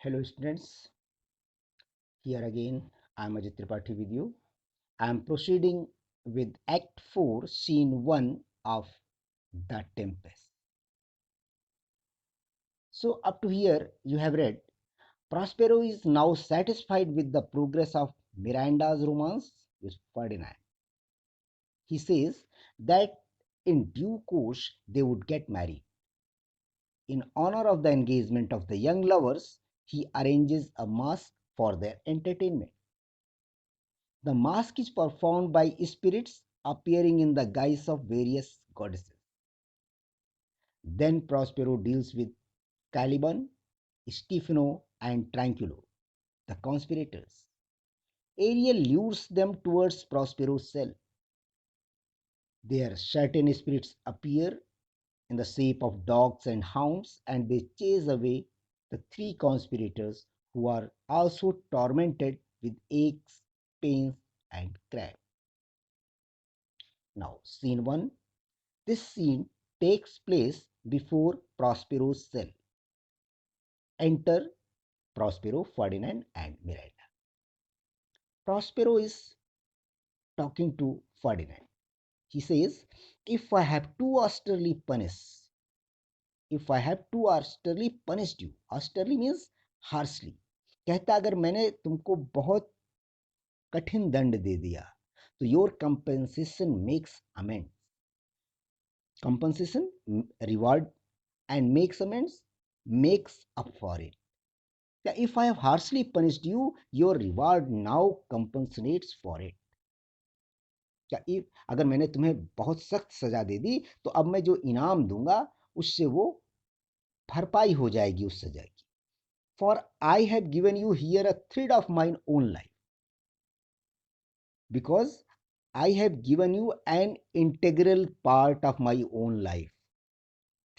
Hello students, here again I am Ajit Tripathi with you. I am proceeding with Act 4, Scene 1 of The Tempest. So up to here you have read, Prospero is now satisfied with the progress of Miranda's romance with Ferdinand. He says that in due course they would get married. In honor of the engagement of the young lovers, he arranges a masque for their entertainment. The mask is performed by spirits appearing in the guise of various goddesses. Then Prospero deals with Caliban, Stefano, and Tranquillo, the conspirators. Ariel lures them towards Prospero's cell. There, certain spirits appear in the shape of dogs and hounds, and they chase away the three conspirators who are also tormented with aches, pains, and cramp. Now, scene 1. This scene takes place before Prospero's cell. Enter Prospero, Ferdinand, and Miranda. Prospero is talking to Ferdinand. He says, If I have too austerely punished, if I have too austerely punished you, austerely means harshly. कहता अगर मैंने तुमको बहुत कठिन दंड दे दिया तो your compensation makes amends. Compensation, reward, and makes amends, makes up for it. If I have harshly punished you, your reward now compensates for it. क्या if अगर मैंने तुम्हें बहुत सख्त सजा दे दी तो अब मैं जो इनाम दूंगा उससे वो भरपाई हो जाएगी उस सजा की. For I have given you here a thread of mine own life, because I have given you an integral part of my own life.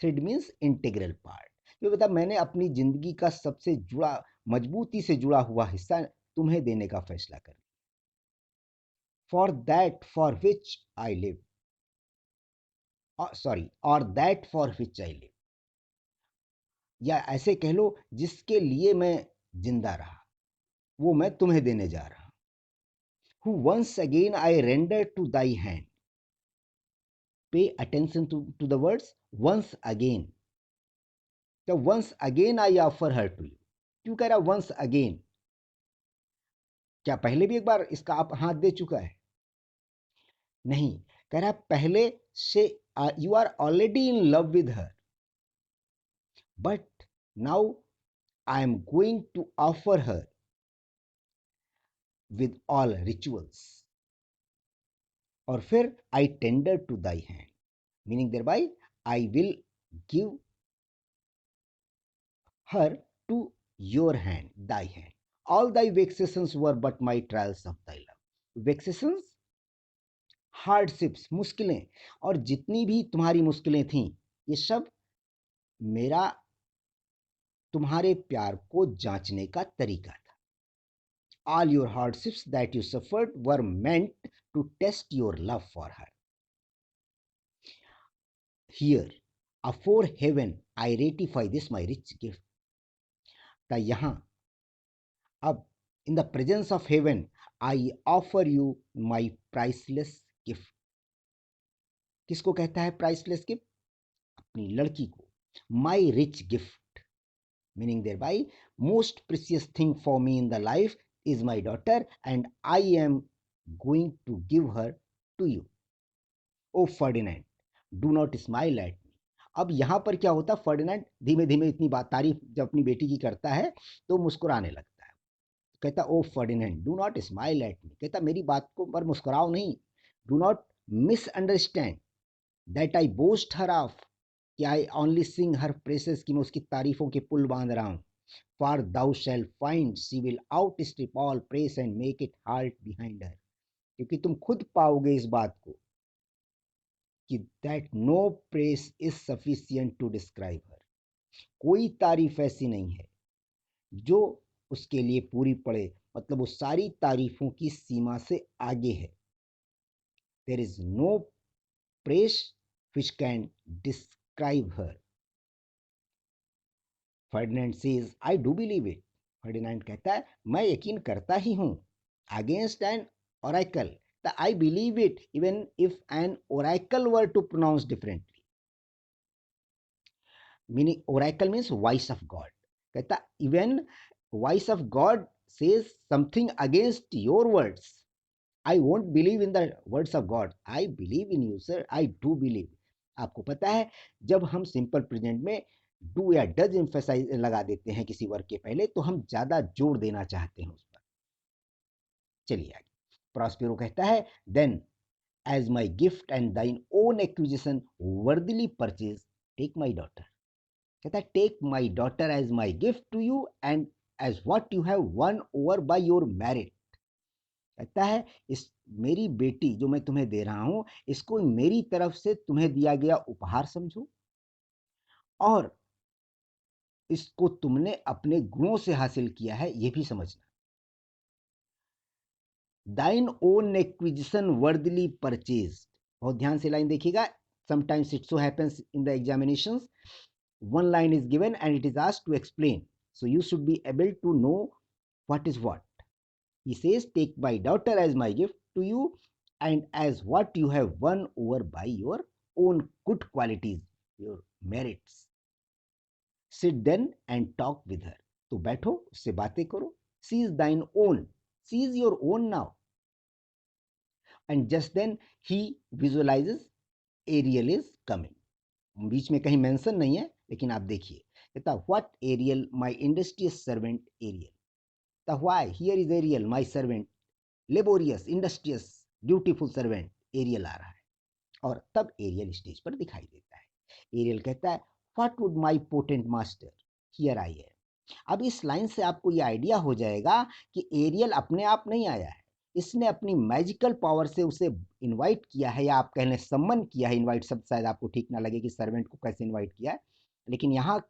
Thread means integral part. ये बता मैंने अपनी जिंदगी का सबसे जुड़ा मजबूती से जुड़ा हुआ हिस्सा तुम्हें देने का फैसला कर लिया. For that for which I live, or that for which I live, या ऐसे कह लो जिसके लिए मैं जिंदा रहा वो मैं तुम्हें देने जा रहा हूं. Who once again I render to thy hand. Pay attention to the words once again. तो once again I offer her to you. क्यों कह रहा once again? क्या पहले भी एक बार इसका आप हाथ दे चुका है? नहीं, कह रहा पहले से you are already in love with her, but now I am going to offer her with all rituals. और फिर I tender to thy hand, meaning thereby I will give her to your hand, thy hand. All thy vexations were but my trials of thy love. Vexations, hardships, मुश्किलें, और जितनी भी तुम्हारी मुश्किलें थीं ये सब मेरा तुम्हारे प्यार को जांचने का तरीका था. All your hardships that you suffered were meant to test your love for her. Here, afore heaven, I ratify this my rich gift. तो यहाँ अब in the presence of heaven, I offer you my priceless gift. किसको कहता है priceless gift? अपनी लड़की को. My rich gift, meaning thereby most precious thing for me in the life is my daughter, and I am going to give her to you. Oh Ferdinand, do not smile at me. अब यहाँ पर क्या होता है, Ferdinand धीमे धीमे इतनी बात तारीफ जब अपनी बेटी की करता है तो मुस्कुराने लगता है. कहता O Ferdinand, do not smile at me. कहता मेरी बात को पर मुस्कुराओ नहीं. Do not misunderstand that I boast her off, कि I only sing her presses, की मैं उसकी तारीफों के पुल बांध रहा हूँ. For thou shall find she will outstrip all praise and make it halt behind her. क्योंकि तुम खुद पाओगे इस बात को कि that no praise is sufficient to describe her. कोई तारीफ ऐसी नहीं है जो उसके लिए पूरी पड़े, मतलब वो सारी तारीफों की सीमा से आगे है. There is no praise which can describe her. Ferdinand says, I do believe it. Ferdinand कहता है मैं यकीन करता ही हूं, against an oracle, the I believe it even if an oracle were to pronounce differently, meaning oracle means voice of God. कहता even voice of God says something against your words, I won't believe in the words of God, I believe in you sir, I do believe. आपको पता है जब हम simple present में do या does emphasise लगा देते हैं किसी वर्ग के पहले तो हम ज्यादा जोर देना चाहते हैं उस पर। चलिए आगे, प्रॉस्पेरो कहता है then as my gift and thine own acquisition worthily purchase take my daughter. कहता है take my daughter as my gift to you and as what you have won over by your merit. कहता है इस मेरी बेटी जो मैं तुम्हें दे रहा हूं इसको मेरी तरफ से तुम्हें दिया गया उपहार समझो और इसको तुमने अपने गुणों से हासिल किया है ये भी समझना। दाइन ओन एक्विजिशन वर्दली परचेज, बहुत ध्यान से लाइन देखिएगा, sometimes it so happens in the examinations one line is given and it is asked to explain, so you should be able to know what is what. He says take my daughter as my gift to you and as what you have won over by your own good qualities, your merits. Sit then and talk with her. तो बैठो उससे बातें करो, she is thine own, she is your own now. And just then he visualizes Ariel is coming. बीच में कहीं mention नहीं है लेकिन आप देखिए, कहता what Ariel my industrious servant Ariel, the why here is Ariel my servant, laborious industrious beautiful servant Ariel आ रहा है और तब एरियल स्टेज पर दिखाई देता है। एरियल कहता है what would my potent master here I am. अब इस लाइन से आपको ये आइडिया हो जाएगा कि एरियल अपने आप नहीं आया है, इसने अपनी मैजिकल पावर से उसे इनवाइट किया है, या आप कह लें सम्मन किया है। इनवाइट शब्द शायद आपको ठीक ना लगे कि सर्वेंट को कैसे इनवाइट किया है, लेकिन यहाँ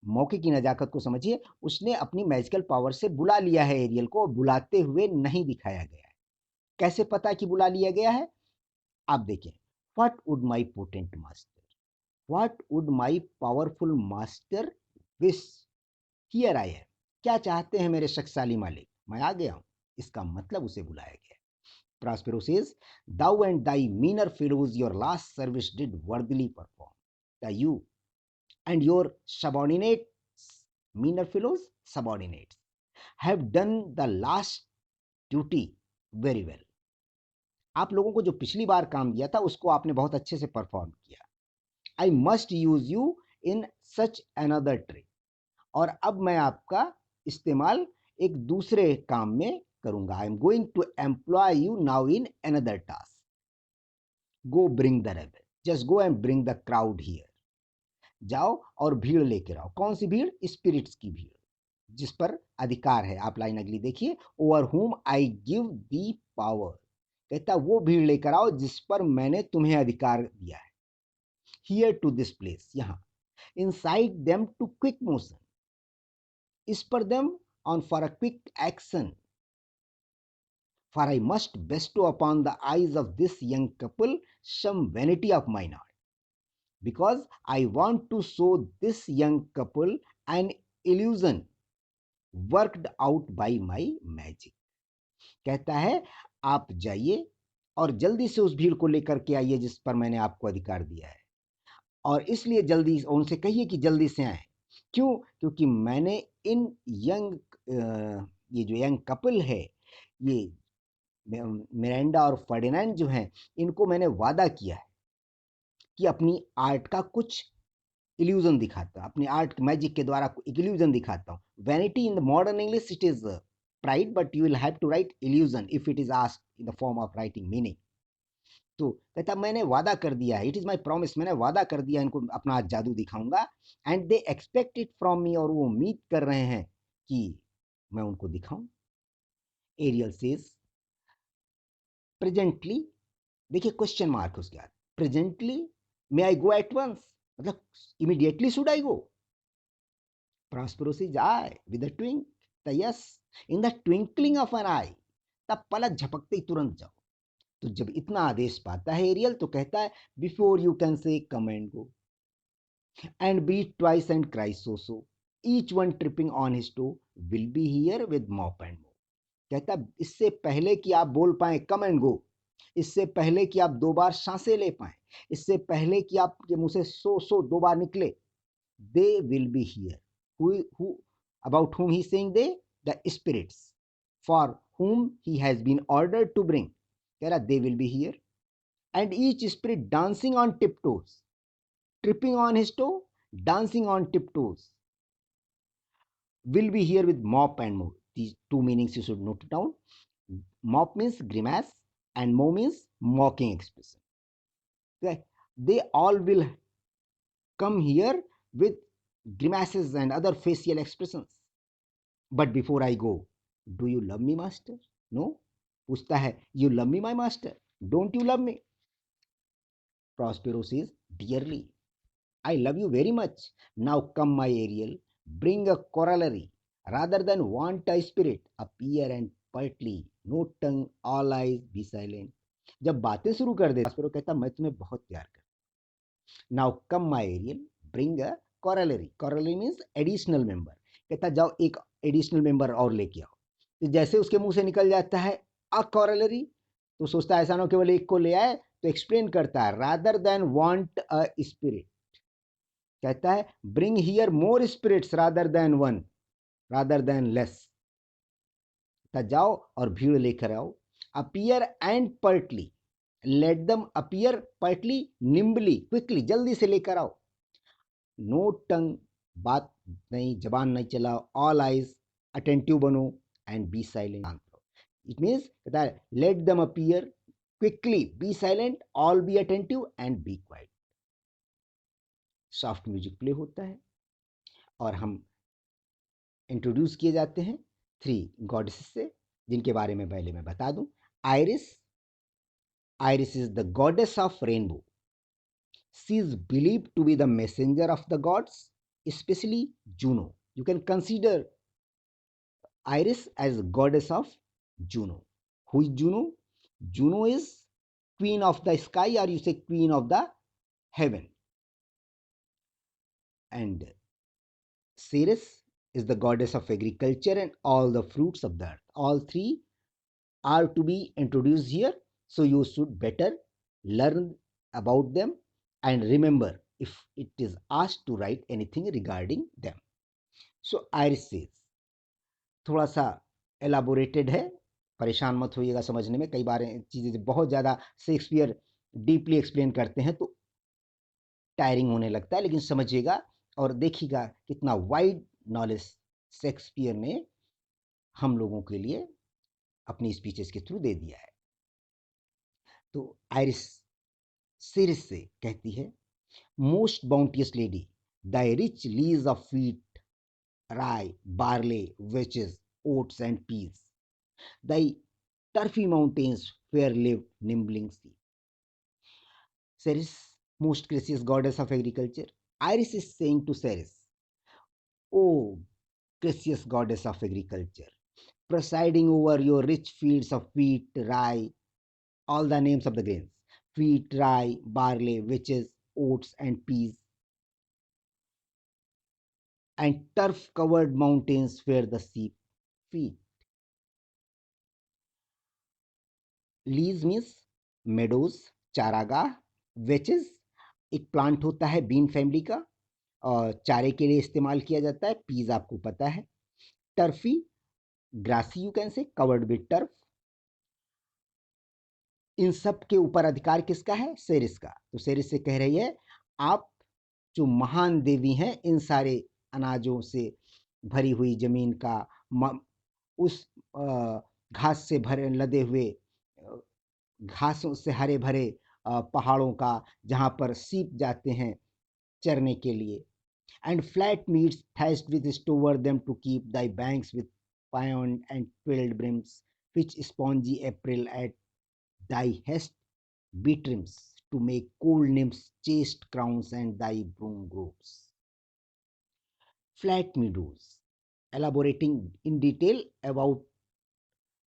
मौके की नजाकत को समझिए, उसने अपनी मैजिकल पावर से बुला लिया है एरियल को, बुलाते हुए नहीं दिखाया गया है। कैसे पता कि बुला लिया गया है, आप देखें, what would my potent master, what would my powerful master wish here I am, क्या चाहते हैं मेरे शक्तिशाली मालिक, मैं आ गया हूं, इसका मतलब उसे बुलाया गया। Prospero says, thou and thy meaner fellows your last service did worthily perform. The you and your subordinates, meaner fellows, subordinates, have done the last duty very well. आप लोगों को जो पिछली बार काम दिया था उसको आपने बहुत अच्छे से परफॉर्म किया। I must use you in such another trade. और अब मैं आपका इस्तेमाल एक दूसरे काम में करूंगा। I am going to employ you now in another task. Go bring the rabble, just go and bring the crowd here. जाओ और भीड़ लेकर आओ। कौन सी भीड़? स्पिरिट्स की भीड़, जिस पर अधिकार है। आप लाइन अगली देखिए, ओवर हुम आई गिव दी पावर। कहता वो भीड़ लेकर आओ जिस पर मैंने तुम्हें अधिकार दिया है। हियर टू दिस प्लेस, यहाँ। Incite them to quick motion, spur them on for a quick action, for I must bestow upon the eyes of this young couple some vanity of mine heart, because I want to show this young couple an illusion worked out by my magic. कहता है आप जाइए और जल्दी से उस भीड़ को लेकर के आइए जिस पर मैंने आपको अधिकार दिया है, और इसलिए जल्दी उनसे कहिए कि जल्दी से आए। क्यों? क्योंकि मैंने इन यंग ये जो यंग कपल है, ये मिरांडा और फर्डिनेंड जो हैं, इनको मैंने वादा किया है कि अपनी आर्ट का कुछ इल्यूजन दिखाता, अपनी आर्ट मैजिक के द्वारा एक इल्यूजन दिखाता हूँ। Vanity in the modern English it is pride, but you will have to write illusion if it is asked in the form of writing meaning. तो कहता मैंने वादा कर दिया है, इट इज माई प्रॉमिस, मैंने वादा कर दिया इनको अपना जादू दिखाऊंगा। And they expect it from me, और वो उम्मीद कर रहे हैं कि मैं उनको दिखाऊं। एरियल सेज प्रेजेंटली, देखिए क्वेश्चन मार्क उसके बाद, presently may I go at once, मतलब immediately should I go. Prospero says ay with the twink, the yes in the twinkling of an eye, तब पलक झपकते ही तुरंत जाओ। तो जब इतना आदेश पाता है एरियल तो कहता है before you can say come and go and breathe twice and cry so so, each one tripping on his toe will be here with mop and mop. कहता इससे पहले कि आप बोल पाए कम एंड गो, इससे पहले कि आप 2 बार सांसें ले पाए, इससे पहले कि आपके मुंह से सो 2 बार निकले, they will be here. Who about whom he is saying they? The spirits for whom he has been ordered to bring. कह रहा they will be here. And each spirit dancing on tiptoes, tripping on his toe, dancing on tiptoes, will be here with mop and mo. These two meanings you should note down. Mop means grimace and mo means mocking expression. Okay? They all will come here with grimaces and other facial expressions. But before I go, do you love me, master? No. पूछता है, you love me, my master? Don't you love me? Prospero says, dearly, I love you very much. Now come, my Ariel, bring a corollary. Rather than want a spirit, appear and pertly, no tongue, all eyes, be silent. जब बातें शुरू कर दे, Prospero कहता मैं तुम्हें बहुत प्यार करता. Now come, my Ariel, bring a corollary. Corollary means additional member. कहता जाओ एक एडिशनल मेंबर और लेके आओ. तो जैसे उसके मुंह से निकल जाता है अ कॉरलरी, तो सोचता है ऐसा ना केवल एक को ले आए, तो एक्सप्लेन करता है rather than want a spirit. कहता है bring here more spirits rather than one, rather than less. जाओ और भीड़ लेकर आओ. Appear and pertly, let them appear pertly, nimbly, quickly, जल्दी से लेकर आओ. नो टंग, बात नहीं, जबान नहीं चलाओ. ऑल आइज, अटेंटिव बनो. And be silent. It means कहता है let them appear quickly, be silent, all be attentive and be quiet. Soft music play होता है और हम इंट्रोड्यूस किए जाते हैं 3 गॉडेसेस से, जिनके बारे में पहले मैं बता दूं. Iris. Iris is the goddess of rainbow. She is believed to be the messenger of the gods, especially Juno. You can consider Iris as goddess of Juno. Who is Juno? Juno is queen of the sky, or you say queen of the heaven. And Ceres is the goddess of agriculture and all the fruits of the earth. All 3 are to be introduced here, so you should better learn about them and remember if it is asked to write anything regarding them. So Iris says, थोड़ा सा elaborated है, परेशान मत होइएगा समझने में. कई बार चीज़ें बहुत ज़्यादा शेक्सपियर डीपली एक्सप्लेन करते हैं तो टायरिंग होने लगता है, लेकिन समझिएगा और देखिएगा कितना वाइड नॉलेज शेक्सपियर ने हम लोगों के लिए अपनी स्पीचेस के थ्रू दे दिया है. तो आयरिस सीरिस से कहती है, most bounteous lady, thy rich leas of wheat, rye, barley, witches, oats, and peas. Thy turfy mountains where live nimbling sea. Ceres, most gracious goddess of agriculture, Iris is saying to Ceres, O gracious goddess of agriculture, presiding over your rich fields of wheat, rye, all the names of the grains, wheat, rye, barley, witches, oats, and peas, and turf-covered mountains where the sheep feed. Lease means meadows, चारागाह. वेचेस एक plant होता है been family का और चारे के लिए इस्तेमाल किया जाता है. पीज आपको पता है. Turfy, grassy you can say, covered with turf. इन सब के ऊपर अधिकार किसका है? सेरिस का. तो सेरिस से कह रही है आप जो महान देवी हैं, इन सारे अनाजों से भरी हुई जमीन का, उस घास से भरे लदे हुए, घासों से हरे भरे पहाड़ों का, जहाँ पर सीप जाते हैं चरने के लिए. And flat meads thatched with stover them to keep thy banks with pioned and twilled brims, which spongy April at thy hest betrims to make cold nymphs chaste crowns and thy broom groves. Flat meadows, elaborating in detail about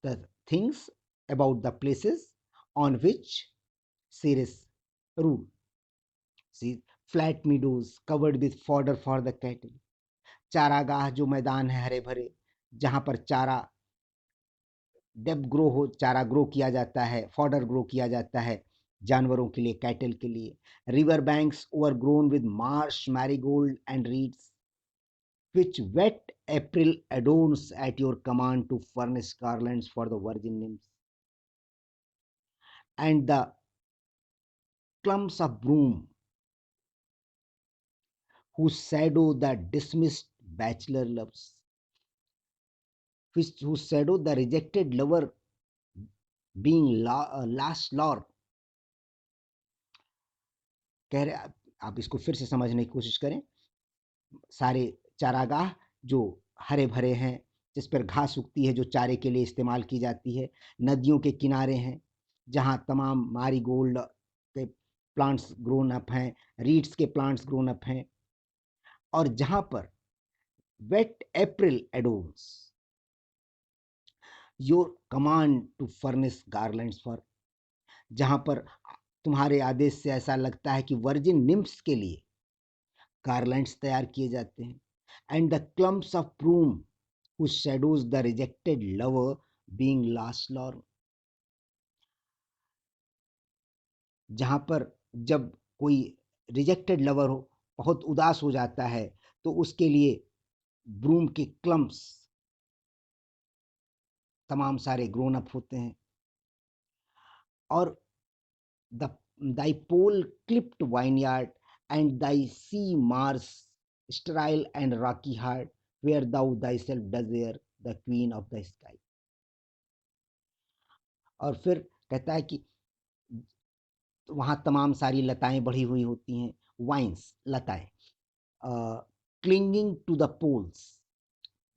the things, about the places on which Ceres ruled. See, flat meadows covered with fodder for the cattle, चारागाह जो मैदान है हरे भरे, जहाँ पर चारा चारा grow किया जाता है, फॉडर ग्रो किया जाता है जानवरों के लिए, कैटल के लिए। River banks overgrown with Marsh marigold and reads, which wet April adorns at your command to furnish garlands for the virgin nymphs, and the clumps of broom whose shadow the dismissed bachelor loves, whose shadow the rejected lover being last lord। कह रहे आप इसको फिर से समझने की कोशिश करें। सारे चारागाह जो हरे भरे हैं, जिस पर घास उगती है, जो चारे के लिए इस्तेमाल की जाती है, नदियों के किनारे हैं जहाँ तमाम मारीगोल्ड के प्लांट्स ग्रोन अप हैं, रीड्स के प्लांट्स ग्रोन अप हैं, और जहाँ पर wet April adorns your command to furnish garlands for, जहाँ पर तुम्हारे आदेश से ऐसा लगता है कि वर्जिन निम्फ्स के लिए गार्लैंड्स तैयार किए जाते हैं, and the clumps of broom whose shadows the rejected lover being last lord, जहाँ पर जब कोई रिजेक्टेड लवर हो, बहुत उदास हो जाता है, तो उसके लिए ब्रूम के क्लम्प्स तमाम सारे ग्रोन अप होते हैं, और the thy pole clipped vineyard and thy sea marsh sterile and rocky hard, where thou thyself desire the queen of the sky। और फिर कहता है कि वहाँ तमाम सारी लताएं बढ़ी हुई होती हैं, वाइन्स लताएं, क्लिंगिंग टू द पोल्स,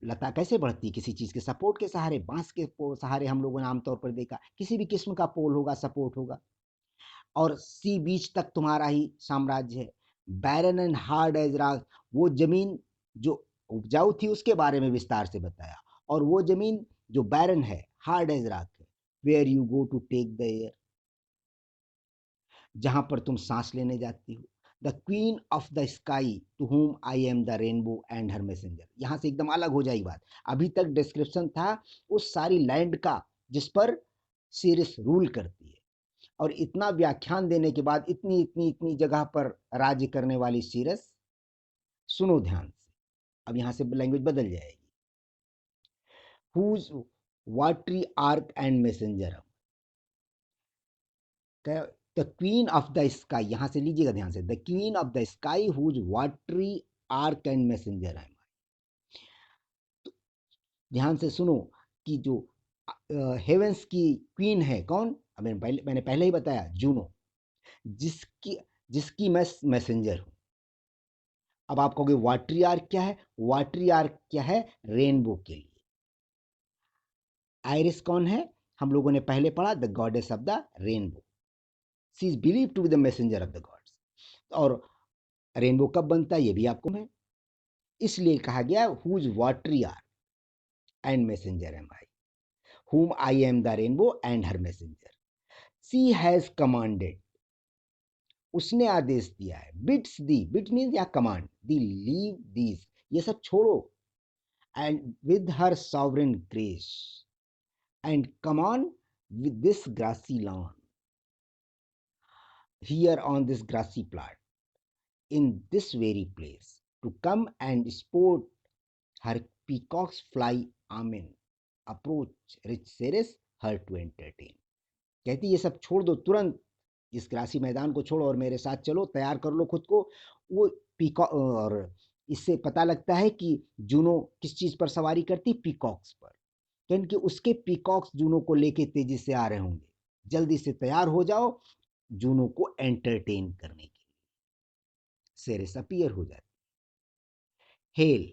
लता कैसे बढ़ती है? किसी चीज़ के सपोर्ट के सहारे, बांस के सहारे हम लोगों ने आमतौर पर देखा, किसी भी किस्म का पोल होगा, सपोर्ट होगा, और सी बीच तक तुम्हारा ही साम्राज्य है। बैरन एंड हार्ड एज रॉक, वो जमीन जो उपजाऊ थी उसके बारे में विस्तार से बताया, और वो जमीन जो बैरन है, हार्ड एज रॉक है, where you go to take the air, जहां पर तुम सांस लेने जाती हो। The queen of the sky to whom I am the rainbow and her messenger, यहाँ से एकदम अलग हो जाएगी बात। अभी तक डिस्क्रिप्शन था उस सारी लैंड का जिस पर सीरिस रूल करती है, और इतना व्याख्यान देने के बाद इतनी इतनी इतनी जगह पर राज्य करने वाली सीरिस, सुनो ध्यान से, अब यहाँ से लैंग्वेज बदल जाएगी। Whose watery arc and messenger, the queen of the sky, यहां से लीजिएगा ध्यान से, the queen of the sky whose watery arc and messenger है। तो ध्यान से सुनो कि जो हेवेंस की क्वीन है कौन, मैंने पहले ही बताया, जूनो, जिसकी जिसकी मैं मैसेंजर हूं। अब आप कहोगे वाटरी आर्क क्या है? वाटरी आर्क क्या है? रेनबो के लिए। आयरिस कौन है? हम लोगों ने पहले पढ़ा, the goddess of the rainbow, she is believe to be the messenger of the gods. और रेनबो कब बनता है ये भी आपको है, इसलिए कहा गया whose watery arc and messenger am I, whom I am the rainbow and her messenger. She has commanded, उसने आदेश दिया है, बिट्स दी, बिट मीन्स या कमांड, दी लीव दीज, ये सब छोड़ो, and with her sovereign grace and come on with this grassy lawn, here on this grassy plot, in this very place, to come and sport her peacocks fly, amen, approach rich Ceres her to entertain। कहती ये सब छोड़ दो तुरंत, इस grassy मैदान को छोड़ो और मेरे साथ चलो, तैयार कर लो खुद को। वो पीकॉक, और इससे पता लगता है कि जूनो किस चीज पर सवारी करती, पीकॉक्स पर, क्योंकि उसके पीकॉक्स जूनो को लेके तेजी से आ रहे होंगे, जल्दी से तैयार हो जाओ जूनो को एंटरटेन करने के लिए। सेरेस अपीयर हो जाती। Hello,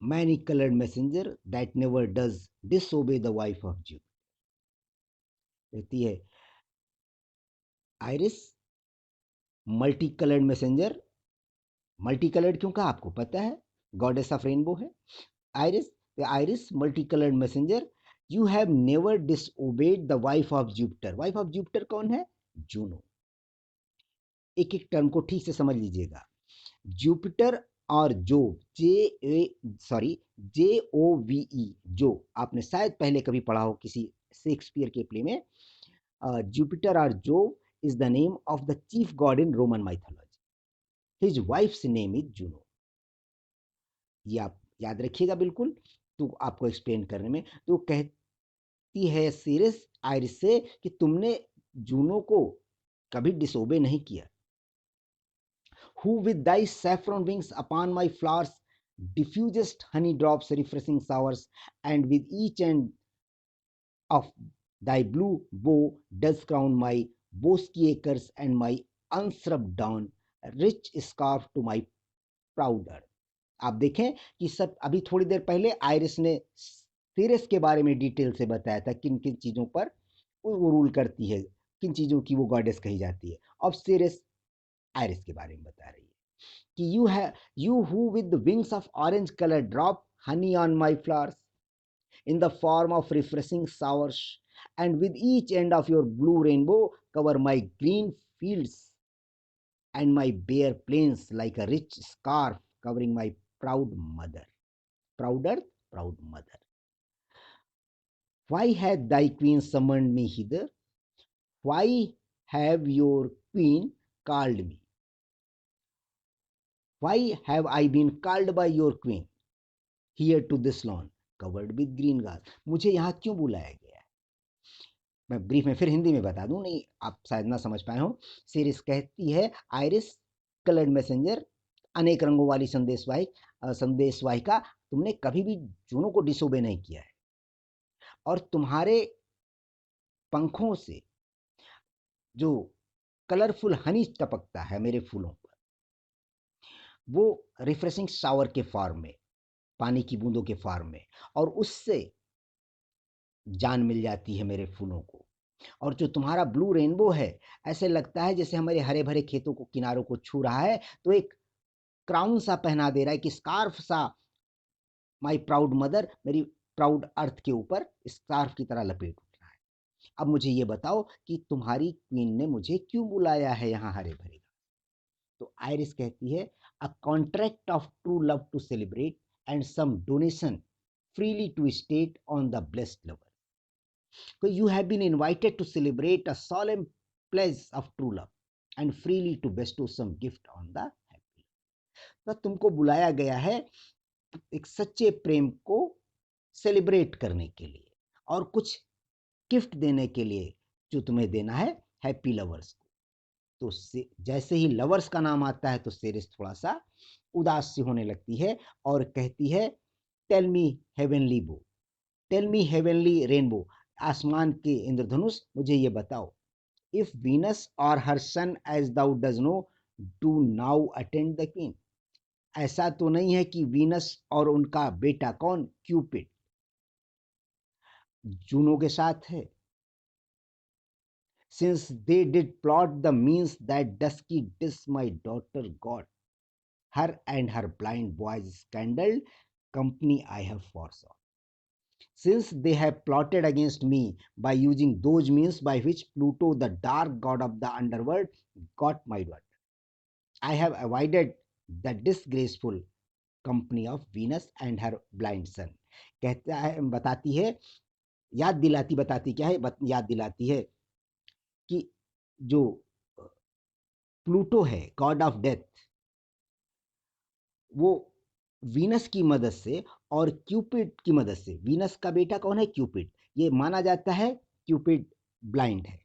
many colored messenger that never does disobey the wife of Jew, कहती है Iris, multi coloured messenger, multi coloured क्यों कहा आपको पता है, गॉडेस ऑफ रेनबो है Iris, Iris multi coloured messenger, you have never disobeyed the wife of Jupiter. Wife of Jupiter कौन है? जूनो। एक एक टर्म को ठीक से समझ लीजिएगा। जुपिटर और जोव, JOVE, जो आपने शायद पहले कभी पढ़ा हो किसी शेक्सपियर के प्ले में। जुपिटर और Jove is the name of the chief God in Roman mythology. His wives name is Juno. ये आप याद रखिएगा बिल्कुल। तो आपको एक्सप्लेन करने में तो कहती है सीरिस आयरिस से कि तुमने जूनो को कभी डिसोबे नहीं किया। Who with thy saffron wings upon my flowers diffusest honey drops refreshing showers, and with each end of thy blue bow does crown my bosky acres and my unsrubbed down rich scarf to my proud earth। आप देखें कि सब अभी थोड़ी देर पहले iris ने series के बारे में डिटेल से बताया था किन किन चीज़ों पर वो रूल करती है, किन चीज़ों की वो गॉडेस कही जाती है। अब सीरिस आयरिस के बारे में बता रही है कि you who with the wings of orange color drop honey on my flowers in the form of refreshing showers, and with each end of your blue rainbow cover my green fields and my bare plains like a rich scarf covering my proud mother, proud earth, proud mother. Why hath thy queen summoned me hither? Why have your queen called me? Why have I been called by your queen here to this lawn covered with green grass? मुझे यहाँ क्यों बुलाया गया है? मैं brief में फिर हिंदी में बता दूं, नहीं आप शायद ना समझ पाए हो। सीरीज कहती है आयरिस कलर्ड मैसेंजर, अनेक रंगों वाली संदेशवाहिका, तुमने कभी भी जूनों को डिसोबे नहीं किया है, और तुम्हारे पंखों से जो कलरफुल हनी टपकता है मेरे फूलों पर, वो रिफ्रेशिंग शावर के फॉर्म में, पानी की बूंदों के फॉर्म में, और उससे जान मिल जाती है मेरे फूलों को। और जो तुम्हारा ब्लू रेनबो है, ऐसे लगता है जैसे हमारे हरे भरे खेतों को किनारों को छू रहा है, तो एक क्राउन सा पहना दे रहा है, कि स्कार्फ सा माई प्राउड मदर, मेरी प्राउड अर्थ के ऊपर स्कार्फ की तरह लपेट उठ रहा है। अब मुझे ये बताओ कि तुम्हारी क्वीन ने मुझे क्यों बुलाया है यहाँ हरे भरे। तो आयरिस कहती है a contract of true love to celebrate and some donation freely to state on the blessed lover. So you have been invited to celebrate a solemn pledge of true love and freely to bestow some gift on the happy. तो तुमको बुलाया गया है एक सच्चे प्रेम को celebrate करने के लिए और कुछ गिफ्ट देने के लिए, जो तुम्हें देना है हैप्पी लवर्स को। तो जैसे ही लवर्स का नाम आता है तो सीरीज थोड़ा सा उदास सी होने लगती है और कहती है tell me heavenly bow, tell me heavenly rainbow, आसमान के इंद्रधनुष मुझे ये बताओ, इफ वीनस और her son as thou dost know do now attend the queen, ऐसा तो नहीं है कि वीनस और उनका बेटा कौन क्यूपिड जूनो के साथ है। Since they did plot the means that dusky dish my daughter got, her and her blind boy's scandal company I have foresaw. Since they have plotted against me by using those means by which Pluto, the dark god of the underworld, got my daughter, I have avoided the disgraceful company of Venus and her blind son. कहता है, बताती है, याद दिलाती, बताती क्या है, याद दिलाती है कि जो प्लूटो है गॉड ऑफ डेथ, वो वीनस की मदद से और क्यूपिड की मदद से, वीनस का बेटा कौन है क्यूपिड, ये माना जाता है क्यूपिड ब्लाइंड है,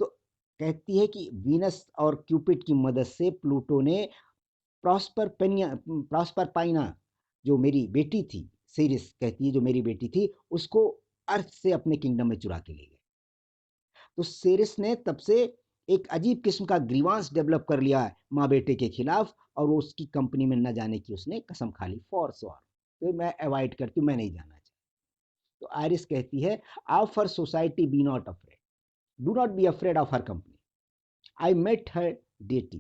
तो कहती है कि वीनस और क्यूपिड की मदद से प्लूटो ने प्रॉस्पर पाइना जो मेरी बेटी थी, सीरिस कहती है जो मेरी बेटी थी, उसको अर्थ से अपने किंगडम में चुरा के ले गए। तो सीरिस ने तब से एक अजीब किस्म का ग्रीवांस डेवलप कर लिया माँ बेटे के खिलाफ, और वो उसकी कंपनी में न जाने की उसने कसम खा ली फॉर श्योर, तो मैं अवॉइड करती हूँ, मैं नहीं जाना चाहती। तो आयरिस कहती है of her society be not afraid, do not be afraid of her company, I met her deity.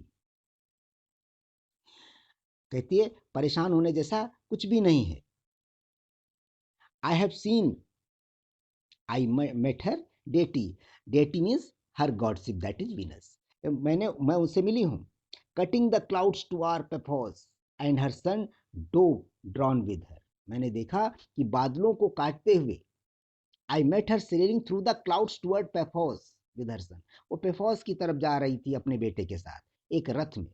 कहती है परेशान होने जैसा कुछ भी नहीं है। I have seen, I met her deity, deity means her godship that is Venus, मैं उनसे मिली हूँ। Cutting the clouds toward Paphos and her son dove drawn with her. मैंने देखा कि बादलों को काटते हुए, I met her sailing through the clouds toward Paphos with her son. वो पेफोस की तरफ जा रही थी अपने बेटे के साथ एक रथ में,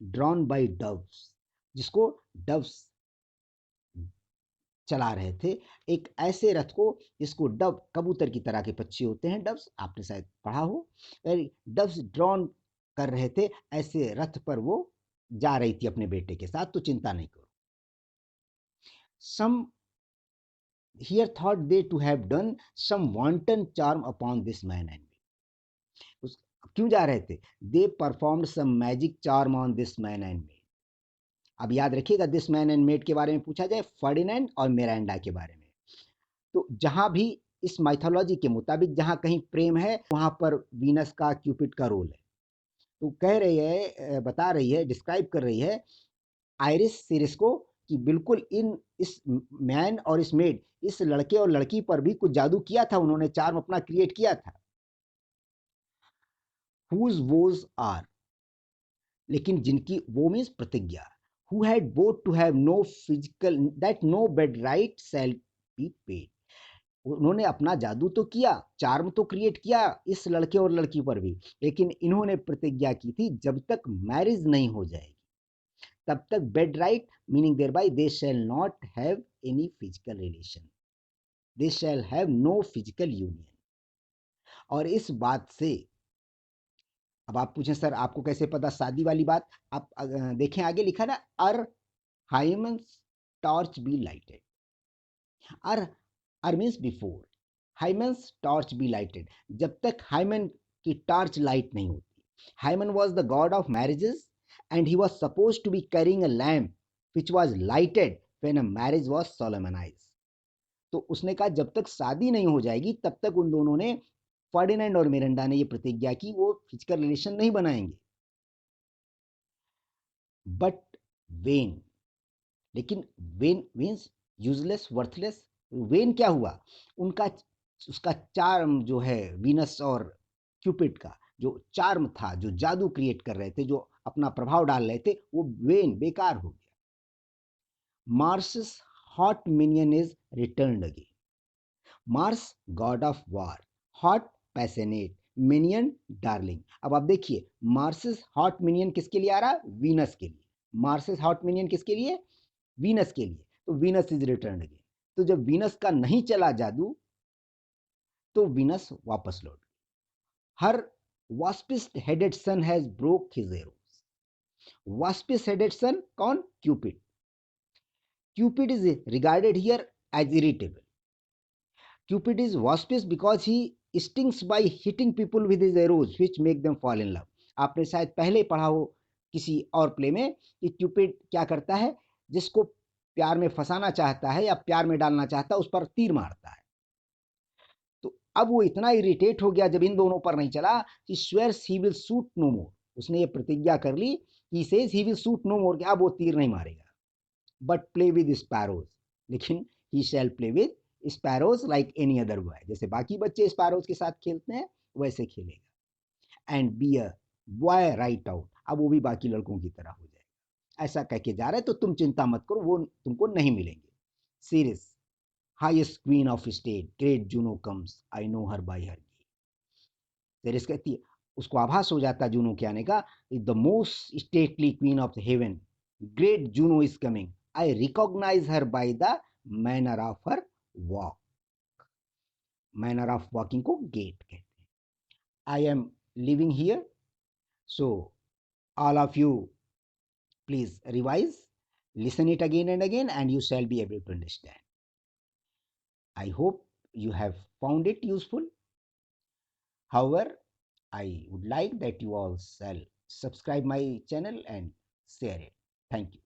ड्रॉन बाय डव्स, जिसको डव्स चला रहे थे, एक ऐसे रथ को जिसको डव, कबूतर की तरह के पक्षी होते हैं डव्स, आपने शायद पढ़ा हो, डव्स ड्रॉन कर रहे थे, ऐसे रथ पर वो जा रही थी अपने बेटे के साथ। तो चिंता नहीं करो। Some here thought they to have done some wanton charm upon this man and me. क्यों जा रहे थे? They performed some magic charm on this man and me. अब याद रखिएगा, दिस मैन एंड मेड के बारे में पूछा जाए, फर्डिनेंड और मिरांडा के बारे में। तो जहां भी इस माइथोलॉजी के मुताबिक जहां कहीं प्रेम है, वहां पर वीनस का, क्यूपिड का रोल है। तो कह रही है, बता रही है, डिस्क्राइब कर रही है आयरिस सीरीज को कि बिल्कुल इस मैन और इस मेड, इस लड़के और लड़की पर भी कुछ जादू किया था, उन्होंने चार्म अपना क्रिएट किया था। हुज वोज आर, लेकिन जिनकी, वो मीन्स प्रतिज्ञा, who had both to have no physical that no bed rite shall be paid. उन्होंने अपना जादू तो किया, चार्म तो क्रिएट किया इस लड़के और लड़की पर भी, लेकिन इन्होंने प्रतिज्ञा की थी जब तक मैरिज नहीं हो जाएगी तब तक bed rite, meaning thereby they shall not have any physical relation, they shall have no physical union. और इस बात से, अब आप पूछें सर आपको कैसे पता शादी वाली बात, आप देखें आगे लिखा ना, ere Hymen's torch be lighted, ere ere means before, Hymen's torch be lighted, जब तक हाइमन की टॉर्च लाइट नहीं होती। Hymen was the god of marriages and he was suppose to be carrying a lamp which was lighted when a marriage was solemnized. तो उसने कहा जब तक शादी नहीं हो जाएगी तब तक उन दोनों ने, फर्डिनेंड और मिरांडा ने, ये प्रतिज्ञा की वो फिजिकल रिलेशन नहीं बनाएंगे। बट वेन, लेकिन when means useless, worthless. When क्या हुआ? उनका, उसका चार्म जो है, वीनस और क्यूपिड का जो चार्म था, जो जादू क्रिएट कर रहे थे, जो अपना प्रभाव डाल रहे थे, वो वेन, बेकार हो गया। Mars's hot minion is return again. Mars god of war, hot passionate, minion darling. अब आप देखिए, मार्स's हॉट मिनियन किसके लिए आ रहा? वीनस के लिए। मार्स's हॉट मिनियन किसके लिए? वीनस के लिए। तो वीनस इज रिटर्न अगेन। तो जब वीनस का नहीं चला जादू, तो वीनस वापस लौट। Her waspish headed son has broke his arrows. Waspish headed son कौन? Cupid. Cupid is regarded here as irritable. Cupid is waspish because he stings by hitting people with his arrows which make them fall in love. आपने शायद पहले पढ़ा हो किसी और play में कि क्यूपिड क्या करता है, जिसको प्यार में फंसाना चाहता है या प्यार में डालना चाहता है, उस पर तीर मारता है। तो अब वो इतना इरिटेट हो गया जब इन दोनों पर नहीं चला कि swears he will shoot no more. उसने ये प्रतिज्ञा कर ली कि says he will shoot no more, अब वो तीर नहीं मारेगा। बट प्ले विद स्पैरोज, लेकिन he shall play with sparrows like any other boy, जैसे बाकी बच्चे स्पैरोज के साथ खेलते हैं वैसे खेलेगा। And be a boy right out, अब वो भी बाकी लड़कों की तरह हो जाएगा। ऐसा कह के जा रहे, तो तुम चिंता मत करो, वो तुमको नहीं मिलेंगे। Series highest queen of state, great Juno comes, I know her by her gait। Series कहती है, उसको आभास हो जाता जूनो के आने का, the most stately queen of heaven, great Juno is coming, I recognize her by the manner of her walk. Manner of walking को गेट कहते हैं। I am living here, so all of you please revise, listen it again and again, and you shall be able to understand. I hope you have found it useful. However, I would like that you all shall subscribe my channel and share it. Thank you.